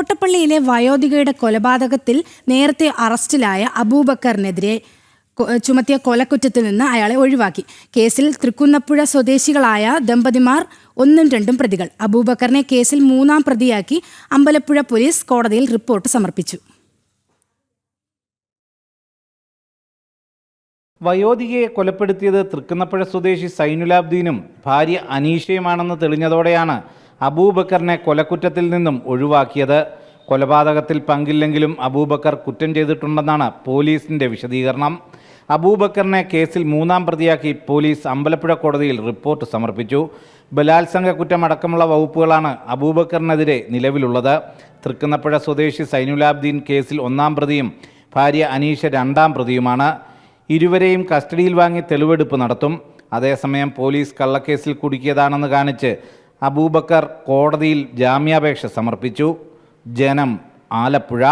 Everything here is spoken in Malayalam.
തോട്ടപ്പള്ളിയിലെ വയോധികയുടെ കൊലപാതകത്തിൽ നേരത്തെ അറസ്റ്റിലായ അബൂബക്കറിനെതിരെ ചുമത്തിയ കൊലക്കുറ്റത്തിൽ നിന്ന് അയാളെ ഒഴിവാക്കി. കേസിൽ തൃക്കുന്നപ്പുഴ സ്വദേശികളായ ദമ്പതിമാർ 1ഉം 2ഉം പ്രതികൾ. അബൂബക്കറിനെ കേസിൽ 3ആം പ്രതിയാക്കി അമ്പലപ്പുഴ പോലീസ് കോടതിയിൽ റിപ്പോർട്ട് സമർപ്പിച്ചു. വയോധികയെ കൊലപ്പെടുത്തിയത് തൃക്കുന്നപ്പുഴ സ്വദേശി സൈനുലാബ്ദീനും ഭാര്യ അനീഷയുമാണെന്ന് തെളിഞ്ഞതോടെയാണ് അബൂബക്കറിനെ കൊലക്കുറ്റത്തിൽ നിന്നും ഒഴിവാക്കിയത്. കൊലപാതകത്തിൽ പങ്കില്ലെങ്കിലും അബൂബക്കർ കുറ്റം ചെയ്തിട്ടുണ്ടെന്നാണ് പോലീസിന്റെ വിശദീകരണം. അബൂബക്കറിനെ കേസിൽ 3ആം പ്രതിയാക്കി പോലീസ് അമ്പലപ്പുഴ കോടതിയിൽ റിപ്പോർട്ട് സമർപ്പിച്ചു. ബലാത്സംഗ കുറ്റമടക്കമുള്ള വകുപ്പുകളാണ് അബൂബക്കറിനെതിരെ നിലവിലുള്ളത്. തൃക്കുന്നപ്പുഴ സ്വദേശി സൈനുലാബ്ദീൻ കേസിൽ 1ആം പ്രതിയും ഭാര്യ അനീഷ 2ആം പ്രതിയുമാണ്. ഇരുവരെയും കസ്റ്റഡിയിൽ വാങ്ങി തെളിവെടുപ്പ് നടത്തും. അതേസമയം പോലീസ് കള്ളക്കേസിൽ കുടുക്കിയതാണെന്ന് കാണിച്ച് അബൂബക്കർ കോടതിയിൽ ജാമ്യാപേക്ഷ സമർപ്പിച്ചു. ജനം, ആലപ്പുഴ.